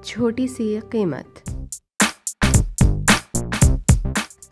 چھوٹی سی قیمت۔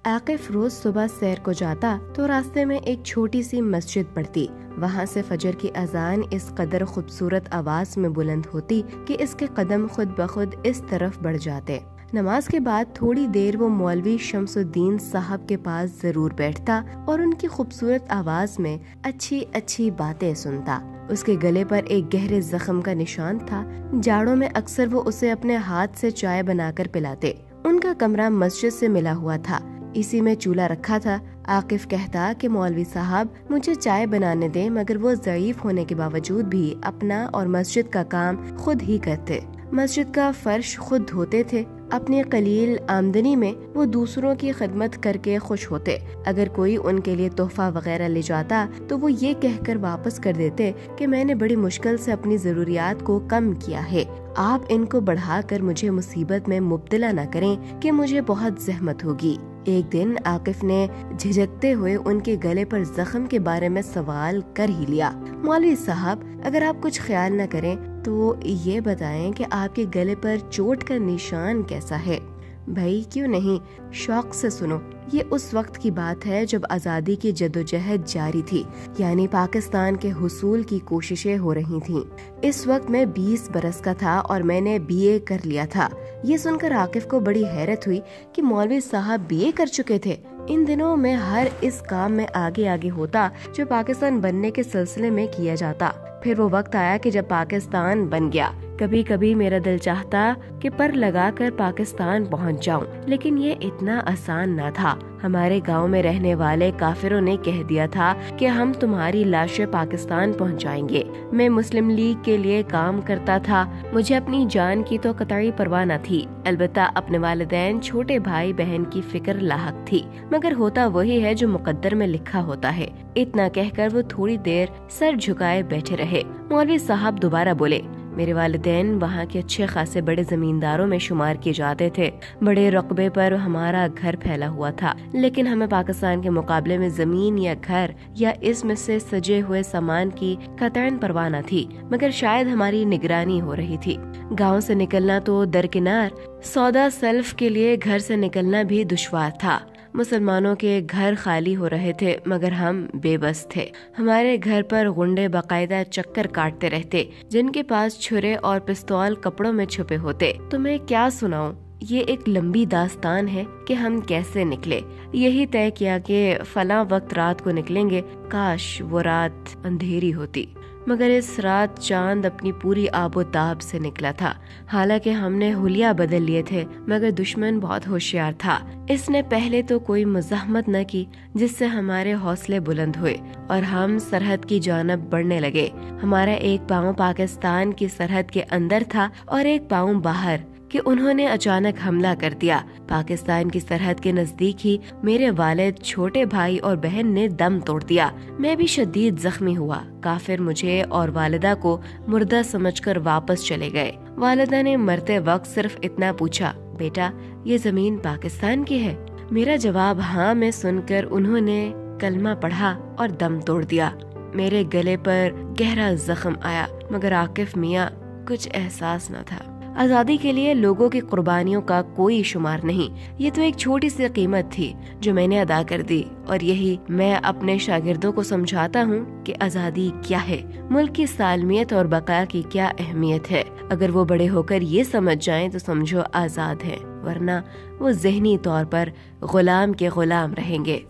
عاقف روز صبح سیر کو جاتا تو راستے میں ایک چھوٹی سی مسجد پڑتی۔ وہاں سے فجر کی اذان اس قدر خوبصورت آواز میں بلند ہوتی کہ اس کے قدم خود بخود اس طرف بڑھ جاتے۔ نماز کے بعد تھوڑی دیر وہ مولوی شمس الدین صاحب کے پاس ضرور بیٹھتا اور ان کی خوبصورت آواز میں اچھی اچھی باتیں سنتا۔ اس کے گلے پر ایک گہرے زخم کا نشان تھا۔ جاڑوں میں اکثر وہ اسے اپنے ہاتھ سے چائے بنا کر پلاتے۔ ان کا کمرہ مسجد سے ملا ہوا تھا، اسی میں چولہا رکھا تھا۔ عاقف کہتا کہ مولوی صاحب مجھے چائے بنانے دیں، مگر وہ ضعیف ہونے کے باوجود بھی اپنا اور مسجد کا کام خود ہی کرتے۔ مسجد کا فرش خود دھوتے تھے۔ اپنی قلیل آمدنی میں وہ دوسروں کی خدمت کر کے خوش ہوتے۔ اگر کوئی ان کے لیے تحفہ وغیرہ لے جاتا تو وہ یہ کہہ کر واپس کر دیتے کہ میں نے بڑی مشکل سے اپنی ضروریات کو کم کیا ہے، آپ ان کو بڑھا کر مجھے مصیبت میں مبتلا نہ کریں کہ مجھے بہت زحمت ہوگی۔ ایک دن عاقف نے جھجکتے ہوئے ان کے گلے پر زخم کے بارے میں سوال کر ہی لیا۔ مولوی صاحب اگر آپ کچھ خیال نہ کریں تو یہ بتائیں کہ آپ کے گلے پر چوٹ کا نشان کیسا ہے؟ بھائی کیوں نہیں، شوق سے سنو۔ یہ اس وقت کی بات ہے جب آزادی کی جدوجہد جاری تھی، یعنی پاکستان کے حصول کی کوششیں ہو رہی تھیں۔ اس وقت میں 20 برس کا تھا اور میں نے BA کر لیا تھا۔ یہ سن کر عاقف کو بڑی حیرت ہوئی کہ مولوی صاحب BA کر چکے تھے۔ ان دنوں میں ہر اس کام میں آگے ہوتا جو پاکستان بننے کے سلسلے میں کیا جاتا۔ پھر وہ وقت آیا کہ جب پاکستان بن گیا۔ کبھی کبھی میرا دل چاہتا کہ پر لگا کر پاکستان پہنچ جاؤں، لیکن یہ اتنا آسان نہ تھا۔ ہمارے گاؤں میں رہنے والے کافروں نے کہہ دیا تھا کہ ہم تمہاری لاشیں پاکستان پہنچائیں گے۔ میں مسلم لیگ کے لیے کام کرتا تھا، مجھے اپنی جان کی تو قطعی پرواہ نہ تھی، البتہ اپنے والدین، چھوٹے بھائی بہن کی فکر لاحق تھی، مگر ہوتا وہی ہے جو مقدر میں لکھا ہوتا ہے۔ اتنا کہہ کر وہ تھوڑی دیر سر جھکائے بیٹھے رہے۔ مولوی صاحب دوبارہ بولے، میرے والدین وہاں کے اچھے خاصے بڑے زمینداروں میں شمار کیے جاتے تھے، بڑے رقبے پر ہمارا گھر پھیلا ہوا تھا، لیکن ہمیں پاکستان کے مقابلے میں زمین یا گھر یا اس میں سے سجے ہوئے سامان کی قطعاً پرواہ نہ تھی، مگر شاید ہماری نگرانی ہو رہی تھی۔ گاؤں سے نکلنا تو درکنار، سودا سلف کے لیے گھر سے نکلنا بھی دشوار تھا۔ مسلمانوں کے گھر خالی ہو رہے تھے مگر ہم بے بس تھے۔ ہمارے گھر پر غنڈے باقاعدہ چکر کاٹتے رہتے، جن کے پاس چھرے اور پستول کپڑوں میں چھپے ہوتے۔ تو میں کیا سناؤں، یہ ایک لمبی داستان ہے کہ ہم کیسے نکلے۔ یہی طے کیا کہ فلاں وقت رات کو نکلیں گے، کاش وہ رات اندھیری ہوتی، مگر اس رات چاند اپنی پوری آب و تاب سے نکلا تھا۔ حالانکہ ہم نے حلیہ بدل لیے تھے مگر دشمن بہت ہوشیار تھا۔ اس نے پہلے تو کوئی مزاحمت نہ کی، جس سے ہمارے حوصلے بلند ہوئے اور ہم سرحد کی جانب بڑھنے لگے۔ ہمارا ایک پاؤں پاکستان کی سرحد کے اندر تھا اور ایک پاؤں باہر کہ انہوں نے اچانک حملہ کر دیا۔ پاکستان کی سرحد کے نزدیک ہی میرے والد، چھوٹے بھائی اور بہن نے دم توڑ دیا۔ میں بھی شدید زخمی ہوا۔ کافر مجھے اور والدہ کو مردہ سمجھ کر واپس چلے گئے۔ والدہ نے مرتے وقت صرف اتنا پوچھا، بیٹا یہ زمین پاکستان کی ہے؟ میرا جواب ہاں میں سن کر انہوں نے کلمہ پڑھا اور دم توڑ دیا۔ میرے گلے پر گہرا زخم آیا مگر عاقف میاں کچھ احساس نہ تھا۔ آزادی کے لیے لوگوں کی قربانیوں کا کوئی شمار نہیں۔ یہ تو ایک چھوٹی سی قیمت تھی جو میں نے ادا کر دی، اور یہی میں اپنے شاگردوں کو سمجھاتا ہوں کہ آزادی کیا ہے، ملک کی سالمیت اور بقا کی کیا اہمیت ہے۔ اگر وہ بڑے ہو کر یہ سمجھ جائیں تو سمجھو آزاد ہیں، ورنہ وہ ذہنی طور پر غلام کے غلام رہیں گے۔